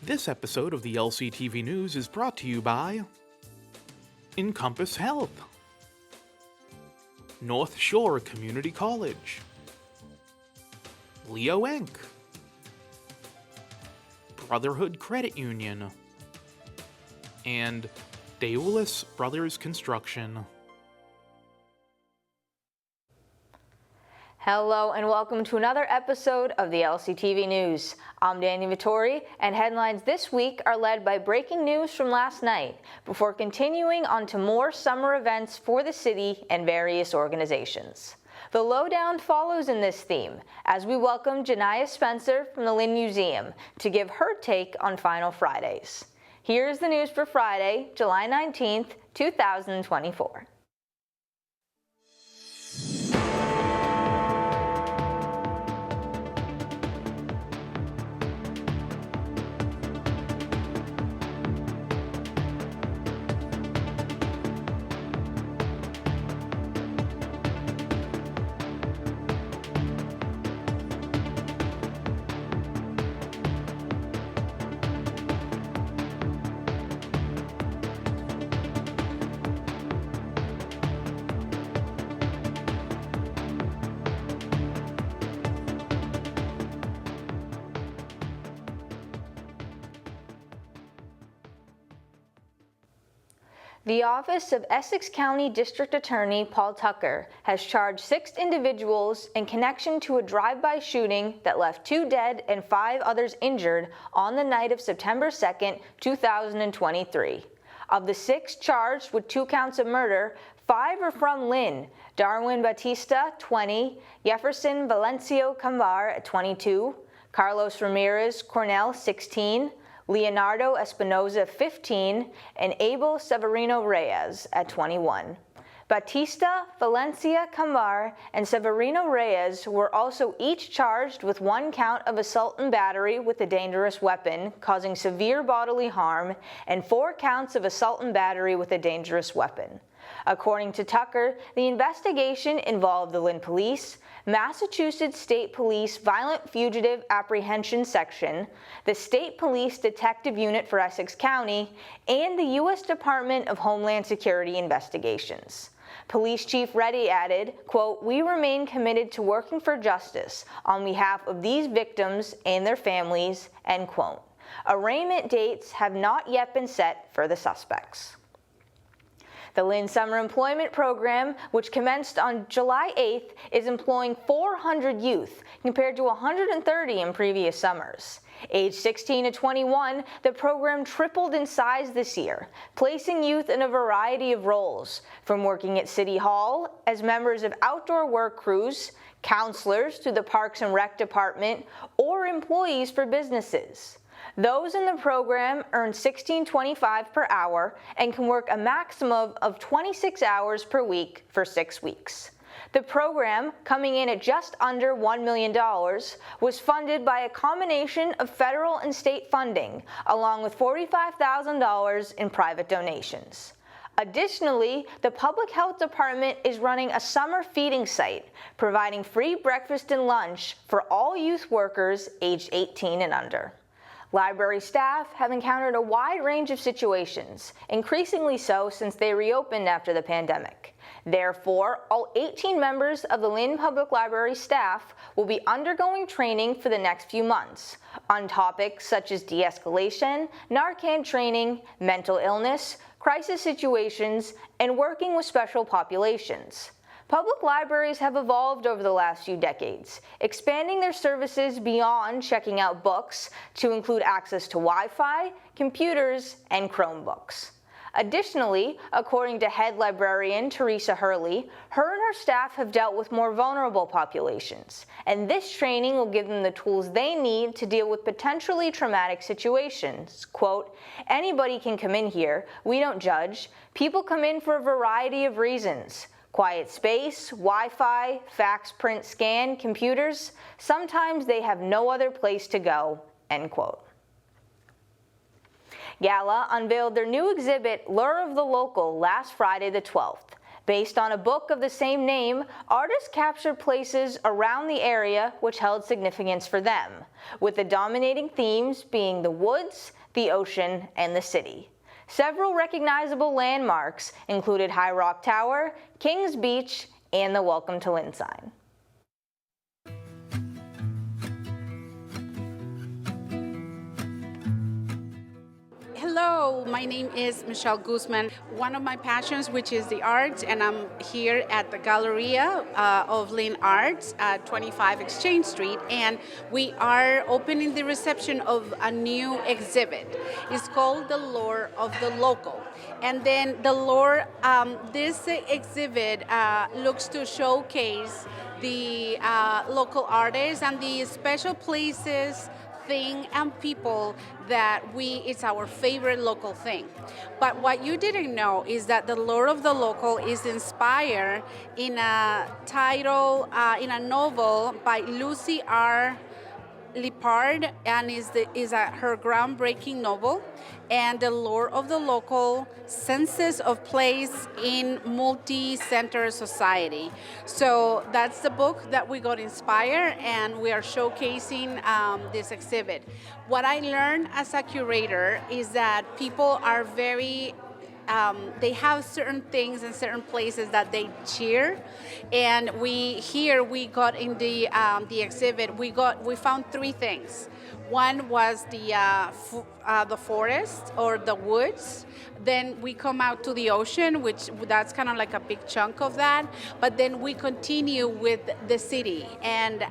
This episode of the LCTV News is brought to you by Encompass Health, North Shore Community College, Leo Inc., Brotherhood Credit Union, and Daoulas Brothers Construction. Hello and welcome to another episode of the LCTV News. I'm Dani Vittori, and headlines this week are led by breaking news from last night before continuing on to more summer events for the city and various organizations. The Lowdown follows in this theme as we welcome Jah'nyah Spencer from the Lynn Museum to give her take on Final Fridays. Here's the news for Friday, July 19th, 2024. The Office of Essex County District Attorney Paul Tucker has charged 6 individuals in connection to a drive-by shooting that left 2 dead and 5 others injured on the night of September 2nd, 2023. Of the 6 charged with 2 counts of murder, 5 are from Lynn: Darwin Batista, 20, Jefferson Valencio Cambar at 22, Carlos Ramirez Cornell, 16, Leonardo Espinoza, 15, and Abel Severino Reyes at 21. Batista, Valencia, Cambar, and Severino Reyes were also each charged with 1 count of assault and battery with a dangerous weapon causing severe bodily harm and 4 counts of assault and battery with a dangerous weapon. According to Tucker, the investigation involved the Lynn Police, Massachusetts State Police Violent Fugitive Apprehension Section, the State Police Detective Unit for Essex County, and the U.S. Department of Homeland Security investigations. Police Chief Reddy added, quote, "We remain committed to working for justice on behalf of these victims and their families," end quote. Arraignment dates have not yet been set for the suspects. The Lynn Summer Employment Program, which commenced on July 8th, is employing 400 youth compared to 130 in previous summers. Age 16 to 21, the program tripled in size this year, placing youth in a variety of roles, from working at City Hall as members of outdoor work crews, counselors through the Parks and Rec Department, or employees for businesses. Those in the program earn $16.25 per hour and can work a maximum of 26 hours per week for 6 weeks. The program, coming in at just under $1 million, was funded by a combination of federal and state funding, along with $45,000 in private donations. Additionally, the Public Health Department is running a summer feeding site, providing free breakfast and lunch for all youth workers aged 18 and under. Library staff have encountered a wide range of situations, increasingly so since they reopened after the pandemic. Therefore, all 18 members of the Lynn Public Library staff will be undergoing training for the next few months on topics such as de-escalation, Narcan training, mental illness, crisis situations, and working with special populations. Public libraries have evolved over the last few decades, expanding their services beyond checking out books to include access to Wi-Fi, computers, and Chromebooks. Additionally, according to head librarian Teresa Hurley, her and her staff have dealt with more vulnerable populations, and this training will give them the tools they need to deal with potentially traumatic situations. Quote, "Anybody can come in here. We don't judge. People come in for a variety of reasons. Quiet space, Wi-Fi, fax, print, scan, computers. Sometimes they have no other place to go," end quote. Gala unveiled their new exhibit, Lure of the Local, last Friday the 12th. Based on a book of the same name, artists captured places around the area which held significance for them, with the dominating themes being the woods, the ocean, and the city. Several recognizable landmarks included High Rock Tower, Kings Beach, and the Welcome to Lynn sign. Hello, my name is Michelle Guzman. One of my passions, which is the arts, and I'm here at the Galleria of Lynn Arts at 25 Exchange Street, and we are opening the reception of a new exhibit. It's called The Lore of the Local. And then the lore, this exhibit looks to showcase the local artists and the special places, thing and people that it's our favorite local thing. But what you didn't know is that the lore of the local is inspired in a title, in a novel by Lucy R. Lippard, and is her groundbreaking novel. And the lore of the local senses of place in multi-center society. So that's the book that we got inspired, and we are showcasing this exhibit. What I learned as a curator is that people are very they have certain things and certain places that they cheer, and we got in the exhibit. We found three things. One was the forest or the woods. Then we come out to the ocean, which that's kind of like a big chunk of that. But then we continue with the city and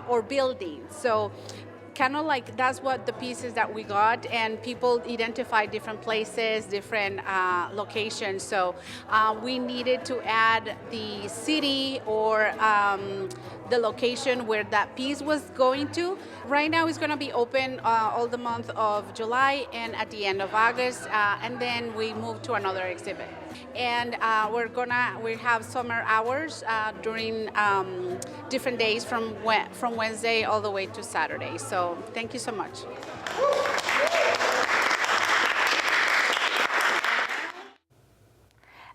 or buildings. So kind of like that's what the pieces that we got, and people identify different places, different locations. So we needed to add the city or the location where that piece was going to. Right now it's going to be open all the month of July and at the end of August, and then we move to another exhibit. And we have summer hours during different days from Wednesday all the way to Saturday. So thank you so much.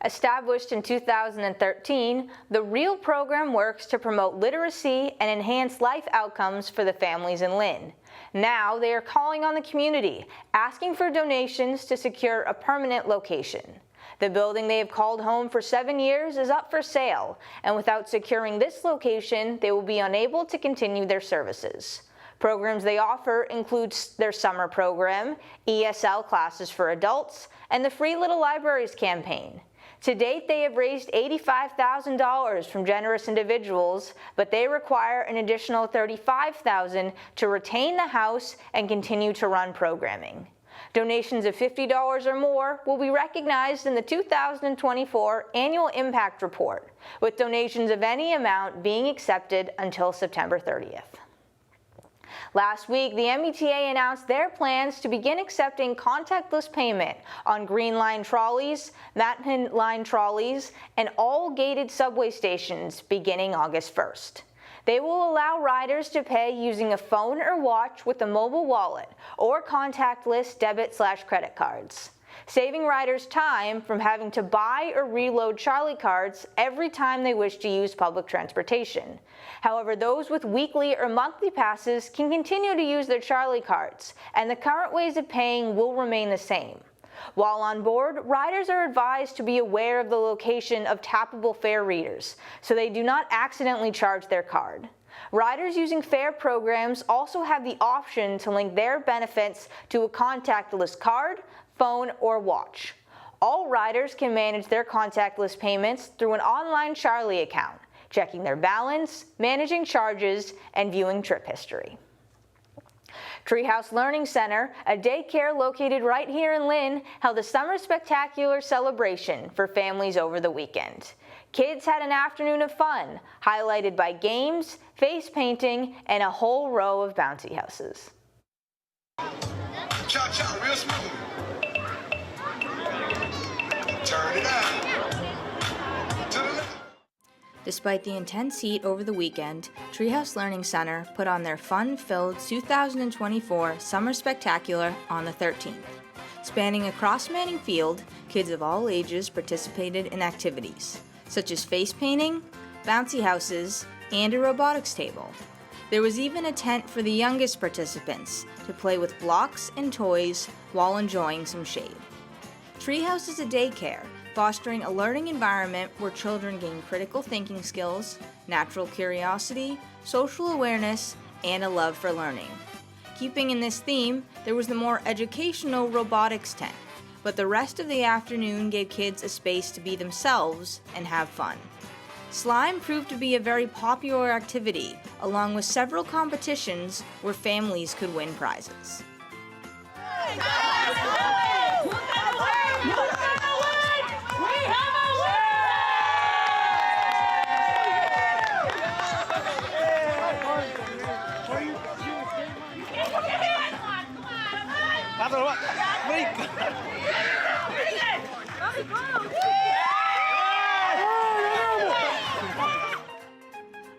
Established in 2013, the REAL program works to promote literacy and enhance life outcomes for the families in Lynn. Now they are calling on the community, asking for donations to secure a permanent location. The building they have called home for 7 years is up for sale, and without securing this location, they will be unable to continue their services. Programs they offer include their summer program, ESL classes for adults, and the Free Little Libraries campaign. To date, they have raised $85,000 from generous individuals, but they require an additional $35,000 to retain the house and continue to run programming. Donations of $50 or more will be recognized in the 2024 Annual Impact Report, with donations of any amount being accepted until September 30th. Last week, the MBTA announced their plans to begin accepting contactless payment on Green Line trolleys, Mattman Line trolleys, and all gated subway stations beginning August 1st. They will allow riders to pay using a phone or watch with a mobile wallet or contactless debit/credit cards, saving riders time from having to buy or reload Charlie cards every time they wish to use public transportation. However, those with weekly or monthly passes can continue to use their Charlie cards, and the current ways of paying will remain the same. While on board, riders are advised to be aware of the location of tappable fare readers, so they do not accidentally charge their card. Riders using fare programs also have the option to link their benefits to a contactless card, phone, or watch. All riders can manage their contactless payments through an online Charlie account, checking their balance, managing charges, and viewing trip history. Treehouse Learning Center, a daycare located right here in Lynn, held a summer spectacular celebration for families over the weekend. Kids had an afternoon of fun, highlighted by games, face painting, and a whole row of bouncy houses. Cha-cha, real smooth. Turn it out. To the left. Despite the intense heat over the weekend, Treehouse Learning Center put on their fun-filled 2024 Summer Spectacular on the 13th. Spanning across Manning Field, kids of all ages participated in activities. such as face painting, bouncy houses, and a robotics table. There was even a tent for the youngest participants to play with blocks and toys while enjoying some shade. Treehouse is a daycare, fostering a learning environment where children gain critical thinking skills, natural curiosity, social awareness, and a love for learning. Keeping in this theme, there was the more educational robotics tent, but the rest of the afternoon gave kids a space to be themselves and have fun. Slime proved to be a very popular activity, along with several competitions where families could win prizes.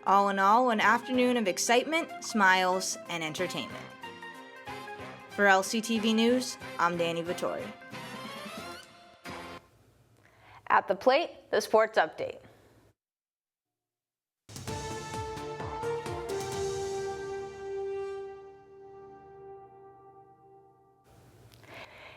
All in all, an afternoon of excitement, smiles, and entertainment. For LCTV News, I'm Dani Vittori. At the plate, the sports update.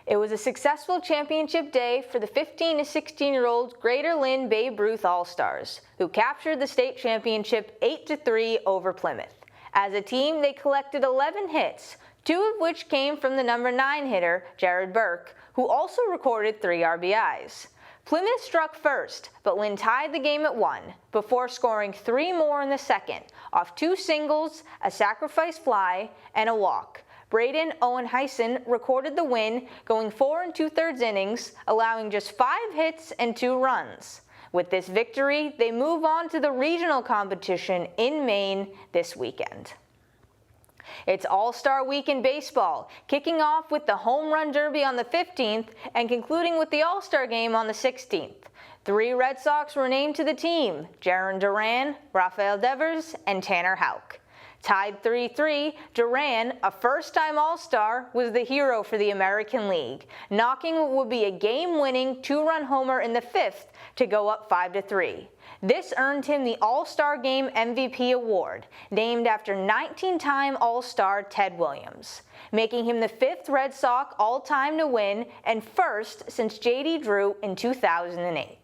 It was a successful championship day for the 15 to 16-year-old Greater Lynn Babe Ruth All-Stars, who captured the state championship 8-3 over Plymouth. As a team, they collected 11 hits, 2 of which came from the number 9 hitter, Jared Burke, who also recorded 3 RBIs. Plymouth struck first, but Lynn tied the game at 1, before scoring 3 more in the second, off 2 singles, a sacrifice fly, and a walk. Braden Owen Heisen recorded the win, going 4 2/3 innings, allowing just 5 hits and 2 runs. With this victory, they move on to the regional competition in Maine this weekend. It's All-Star Week in baseball, kicking off with the Home Run Derby on the 15th and concluding with the All-Star Game on the 16th. 3 Red Sox were named to the team: Jarren Duran, Rafael Devers, and Tanner Houck. Tied 3-3, Duran, a first-time All-Star, was the hero for the American League, knocking what would be a game-winning 2-run homer in the 5th to go up 5-3. This earned him the All-Star Game MVP award, named after 19-time All-Star Ted Williams, making him the 5th Red Sox all-time to win and first since J.D. Drew in 2008.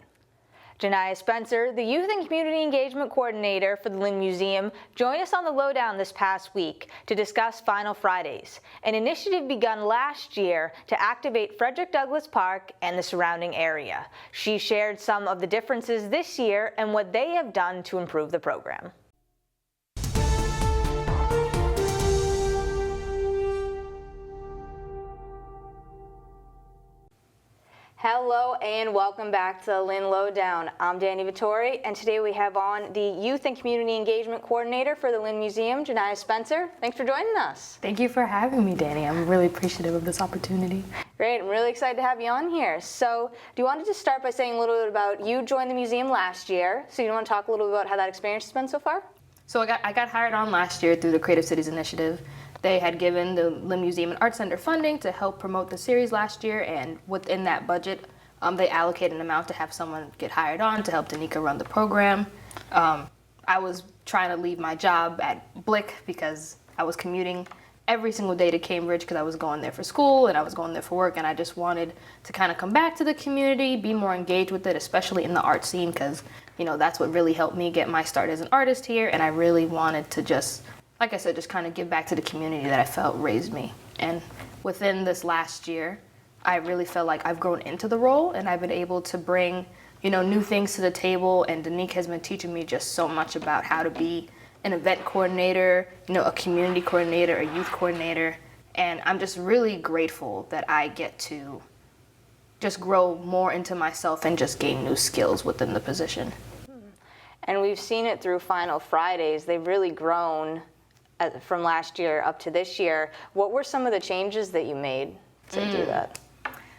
Jah'nyah Spencer, the Youth and Community Engagement Coordinator for the Lynn Museum, joined us on the Lowdown this past week to discuss Final Fridays, an initiative begun last year to activate Frederick Douglass Park and the surrounding area. She shared some of the differences this year and what they have done to improve the program. Hello and welcome back to Lynn Lowdown. I'm Dani Vittori, and today we have on the Youth and Community Engagement Coordinator for the Lynn Museum, Jah'nyah Spencer. Thanks for joining us. Thank you for having me, Dani. I'm really appreciative of this opportunity. Great, I'm really excited to have you on here. So, do you want to just start by saying a little bit about, you joined the museum last year, so you want to talk a little bit about how that experience has been so far? So I got hired on last year through the Creative Cities Initiative. They had given the Lynn Museum Arts Center funding to help promote the series last year, and within that budget, they allocated an amount to have someone get hired on to help Danica run the program. I was trying to leave my job at Blick because I was commuting every single day to Cambridge because I was going there for school and I was going there for work, and I just wanted to kind of come back to the community, be more engaged with it, especially in the art scene, because that's what really helped me get my start as an artist here, and I really wanted to just, like I said, just kind of give back to the community that I felt raised me. And within this last year, I really felt like I've grown into the role, and I've been able to bring new things to the table, and Danique has been teaching me just so much about how to be an event coordinator, a community coordinator, a youth coordinator, and I'm just really grateful that I get to just grow more into myself and just gain new skills within the position. And we've seen it through Final Fridays. They've really grown from last year up to this year. What were some of the changes that you made to do that?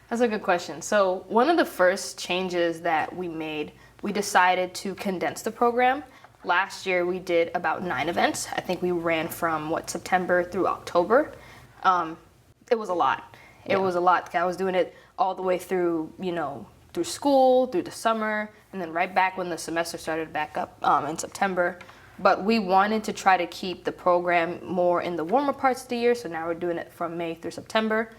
That's a good question. So one of the first changes that we made, we decided to condense the program. Last year we did about 9 events. I think we ran from September through October. It was a lot. It was a lot. I was doing it all the way through, through school, through the summer, and then right back when the semester started back up in September. But we wanted to try to keep the program more in the warmer parts of the year, so now we're doing it from May through September,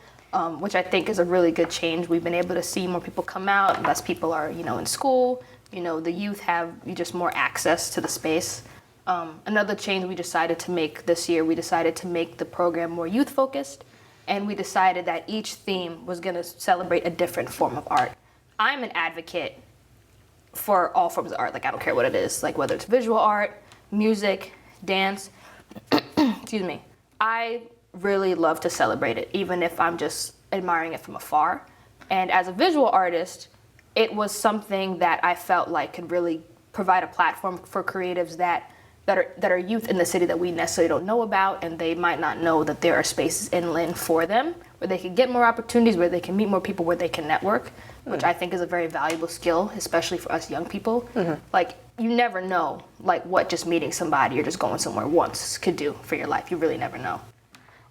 which I think is a really good change. We've been able to see more people come out, less people are, in school. The youth have just more access to the space. Another change we decided to make this year, we decided to make the program more youth focused, and we decided that each theme was going to celebrate a different form of art. I'm an advocate for all forms of art, like I don't care what it is, like whether it's visual art, music, dance, excuse me. I really love to celebrate it, even if I'm just admiring it from afar. And as a visual artist, it was something that I felt like could really provide a platform for creatives that are youth in the city that we necessarily don't know about, and they might not know that there are spaces in Lynn for them, where they can get more opportunities, where they can meet more people, where they can network, which I think is a very valuable skill, especially for us young people. Like, you never know, like, what just meeting somebody or just going somewhere once could do for your life. You really never know.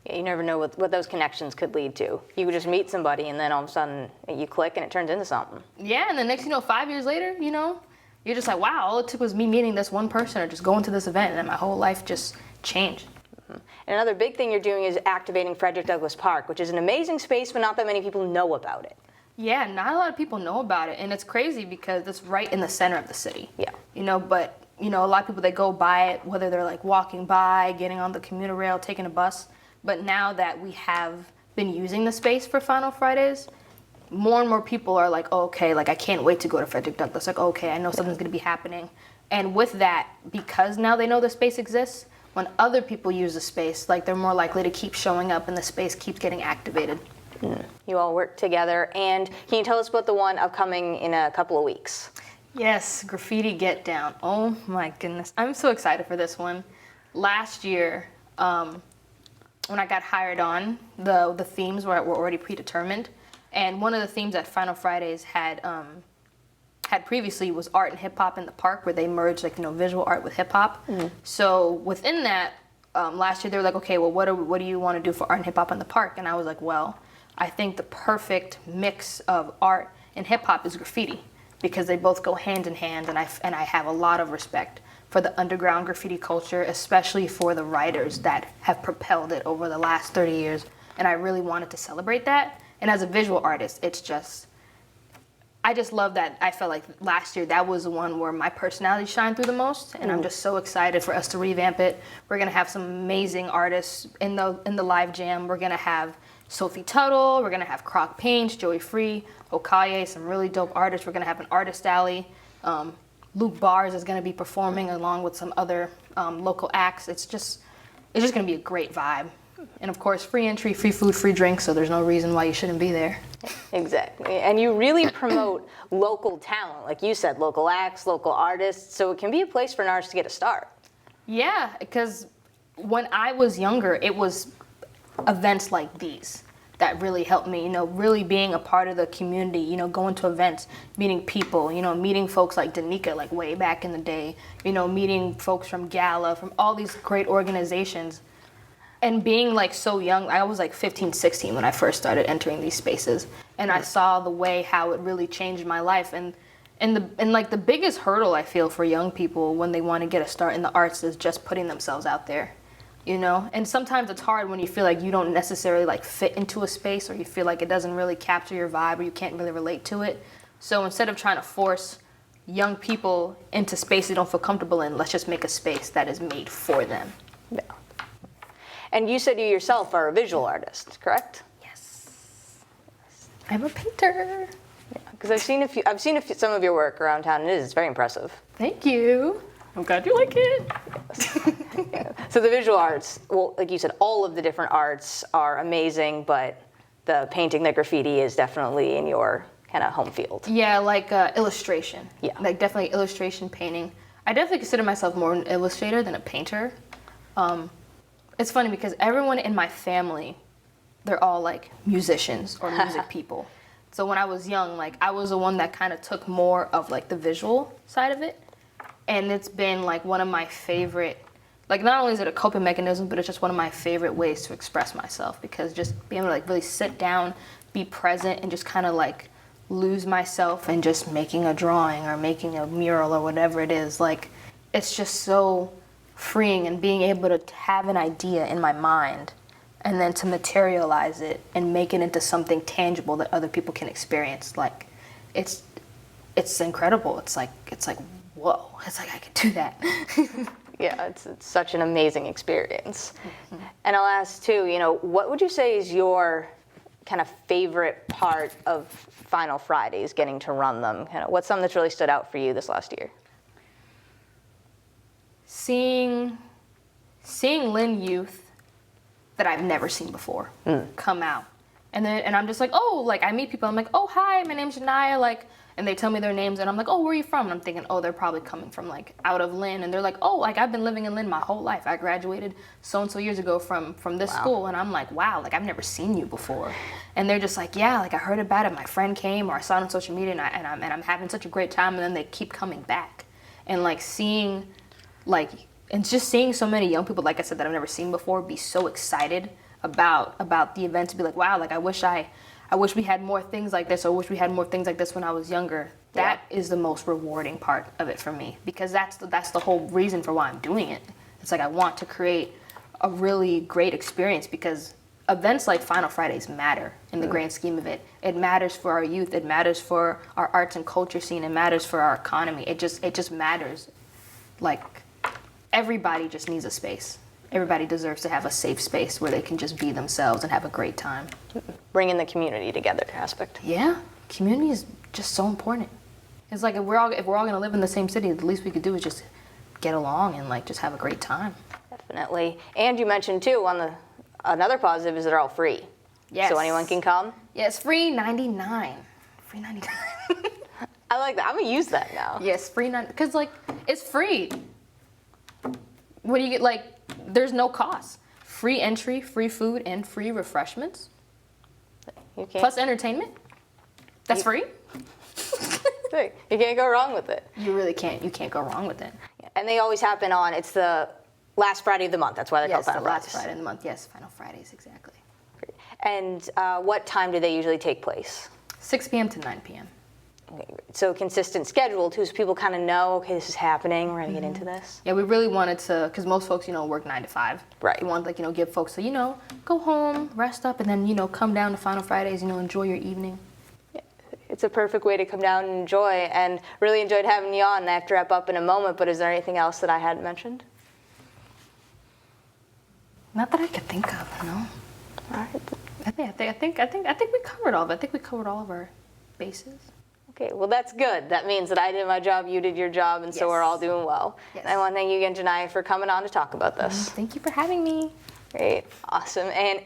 Yeah, you never know what those connections could lead to. You could just meet somebody and then all of a sudden you click and it turns into something. Yeah, and the next, 5 years later, you're just like, wow, all it took was me meeting this one person or just going to this event, and then my whole life just changed. And another big thing you're doing is activating Frederick Douglass Park, which is an amazing space, but not that many people know about it. Yeah, not a lot of people know about it, and it's crazy because it's right in the center of the city. Yeah. But a lot of people, they go by it, whether they're like walking by, getting on the commuter rail, taking a bus. But now that we have been using the space for Final Fridays, more and more people are like, oh, okay, like I can't wait to go to Frederick Douglass. Like, okay, I know something's gonna be happening. And with that, because now they know the space exists, when other people use the space, like they're more likely to keep showing up and the space keeps getting activated. You all work together, and can you tell us about the one upcoming in a couple of weeks? Yes, Graffiti Get Down. Oh my goodness, I'm so excited for this one. Last year, when I got hired on, the themes were already predetermined, and one of the themes that Final Fridays had previously was art and hip hop in the park, where they merged visual art with hip hop. So within that, last year they were like, okay, well, what do you want to do for art and hip hop in the park? And I was like, well, I think the perfect mix of art and hip hop is graffiti, because they both go hand in hand, and I have a lot of respect for the underground graffiti culture, especially for the writers that have propelled it over the last 30 years. And I really wanted to celebrate that. And as a visual artist, I just love that. I felt like last year that was the one where my personality shined through the most, and I'm just so excited for us to revamp it. We're gonna have some amazing artists in the live jam. We're gonna have Sophie Tuttle, we're gonna have Croc Paints, Joey Free, Okaye, some really dope artists. We're gonna have an artist alley. Luke Bars is gonna be performing along with some other local acts. It's just gonna be a great vibe. And of course, free entry, free food, free drinks, so there's no reason why you shouldn't be there. Exactly. And you really promote local talent, like you said, local acts, local artists, so it can be a place for an artist to get a start. Yeah, because when I was younger, it was events like these that really helped me, really being a part of the community, going to events, meeting people, meeting folks like Danica, like way back in the day, meeting folks from Gala, from all these great organizations. And being like so young, I was like 15, 16 when I first started entering these spaces, and I saw the way how it really changed my life. And the biggest hurdle I feel for young people when they want to get a start in the arts is just putting themselves out there, And sometimes it's hard when you feel like you don't necessarily like fit into a space, or you feel like it doesn't really capture your vibe, or you can't really relate to it. So instead of trying to force young people into space they don't feel comfortable in, let's just make a space that is made for them. Yeah. And you said you yourself are a visual artist, correct? Yes. I'm a painter. Yeah, because I've seen some of your work around town, and it's very impressive. Thank you. I'm glad you like it. Yes. Yeah. So the visual arts, well, like you said, all of the different arts are amazing, but the painting, the graffiti is definitely in your kind of home field. Yeah, like illustration. Yeah. Like definitely illustration, painting. I definitely consider myself more an illustrator than a painter. It's funny because everyone in my family, they're all like musicians or music people. So when I was young, like I was the one that kind of took more of like the visual side of it. And it's been like one of my favorite, like not only is it a coping mechanism, but it's just one of my favorite ways to express myself, because just being able to like really sit down, be present, and just kind of like lose myself in just making a drawing or making a mural or whatever it is. Like, it's just so freeing, and being able to have an idea in my mind and then to materialize it and make it into something tangible that other people can experience. Like, it's incredible. It's like, whoa, it's like I could do that. Yeah, it's such an amazing experience. And I'll ask too, what would you say is your kind of favorite part of Final Fridays, getting to run them? What's something that's really stood out for you this last year? Seeing Lynn youth that I've never seen before come out. And I'm just like, oh, like I meet people, I'm like, oh, hi, my name's Jah'nyah, like, and they tell me their names, and I'm like, oh, where are you from? And I'm thinking, oh, they're probably coming from like out of Lynn, and they're like, oh, like I've been living in Lynn my whole life. I graduated so-and-so years ago from this school, and I'm like, wow, like I've never seen you before. And they're just like, yeah, like I heard about it, my friend came, or I saw it on social media, and I'm having such a great time, and then they keep coming back. And like seeing, like, and just seeing so many young people, like I said, that I've never seen before, be so excited about the event, to be like, wow, like I wish we had more things like this, or wish we had more things like this when I was younger. That is the most rewarding part of it for me, because that's the whole reason for why I'm doing it. It's like I want to create a really great experience, because events like Final Fridays matter in the grand scheme of it. It matters for our youth. It matters for our arts and culture scene. It matters for our economy. It just matters. Like, everybody just needs a space. Everybody deserves to have a safe space where they can just be themselves and have a great time. Bringing the community together aspect. Yeah, community is just so important. It's like if we're all gonna live in the same city, the least we could do is just get along and like just have a great time. Definitely. And you mentioned too, another positive is they're all free. Yes. So anyone can come. Yeah, it's free 99. Free 99. I like that. I'm gonna use that now. Yes, free 99, because like it's free. What do you get? Like, there's no cost. Free entry, free food, and free refreshments. You can't. Plus entertainment. That's free. You can't go wrong with it. You really can't. You can't go wrong with it. And they always happen it's the last Friday of the month. That's why they're called Final Fridays. Yes, the last Friday of the month. Yes, Final Fridays, exactly. And what time do they usually take place? 6 p.m. to 9 p.m. Okay, so consistent schedule too, so people kind of know, okay, this is happening, we're gonna get into this. Yeah, we really wanted to, because most folks, work 9 to 5. Right. We want to, give folks, go home, rest up, and then, come down to Final Fridays, enjoy your evening. Yeah, it's a perfect way to come down and enjoy, and really enjoyed having you on. I have to wrap up in a moment, but is there anything else that I hadn't mentioned? Not that I could think of, no. All right. I think we covered all of it. I think we covered all of our bases. Okay, well that's good. That means that I did my job, you did your job, and so we're all doing well. Yes. And I want to thank you again, Jah'nyah, for coming on to talk about this. Thank you for having me. Great, awesome, and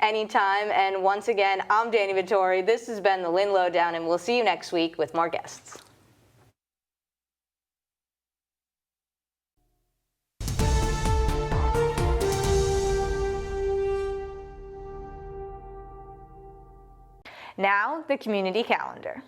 anytime. And once again, I'm Dani Vittori. This has been the Lynn Lowdown, and we'll see you next week with more guests. Now, the community calendar.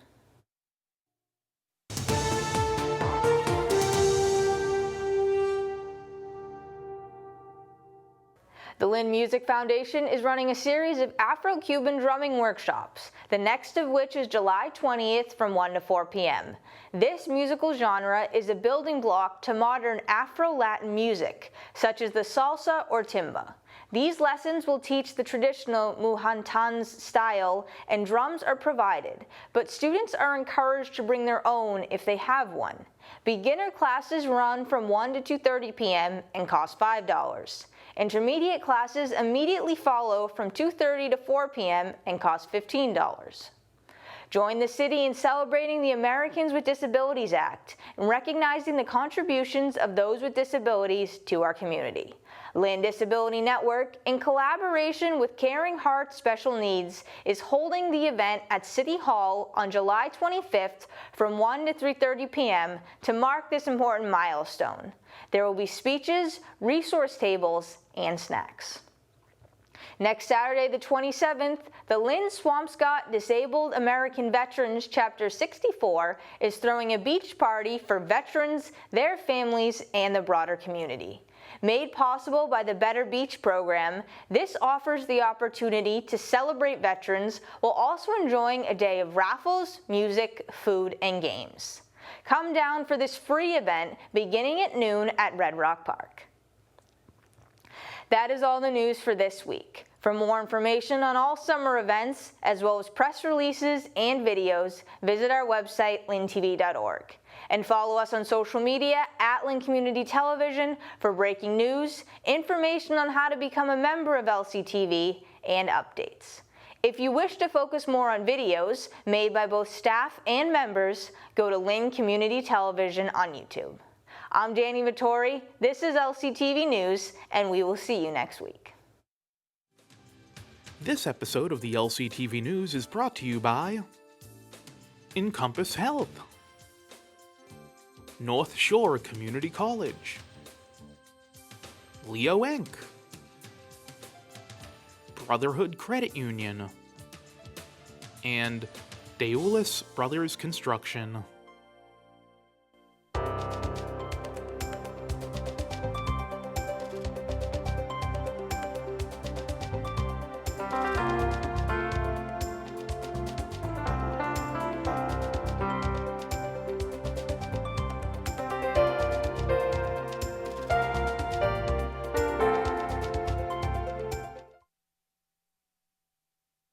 The Lynn Music Foundation is running a series of Afro-Cuban drumming workshops, the next of which is July 20th from 1 to 4 p.m. This musical genre is a building block to modern Afro-Latin music, such as the salsa or timba. These lessons will teach the traditional muhantan's style, and drums are provided, but students are encouraged to bring their own if they have one. Beginner classes run from 1 to 2:30 p.m. and cost $5. Intermediate classes immediately follow from 2:30 to 4 p.m. and cost $15. Join the city in celebrating the Americans with Disabilities Act and recognizing the contributions of those with disabilities to our community. Lynn Disability Network, in collaboration with Caring Hearts Special Needs, is holding the event at City Hall on July 25th from 1 to 3:30 p.m. to mark this important milestone. There will be speeches, resource tables, and snacks. Next Saturday, the 27th, the Lynn Swampscott Disabled American Veterans Chapter 64 is throwing a beach party for veterans, their families, and the broader community. Made possible by the Better Beach program, this offers the opportunity to celebrate veterans while also enjoying a day of raffles, music, food, and games. Come down for this free event beginning at noon at Red Rock Park. That is all the news for this week. For more information on all summer events, as well as press releases and videos, visit our website, lyntv.org. And follow us on social media at Lynn Community Television for breaking news, information on how to become a member of LCTV, and updates. If you wish to focus more on videos made by both staff and members, go to Lynn Community Television on YouTube. I'm Dani Vittori, this is LCTV News, and we will see you next week. This episode of the LCTV News is brought to you by Encompass Health, North Shore Community College, Leo Inc., Brotherhood Credit Union, and Deolis Brothers Construction.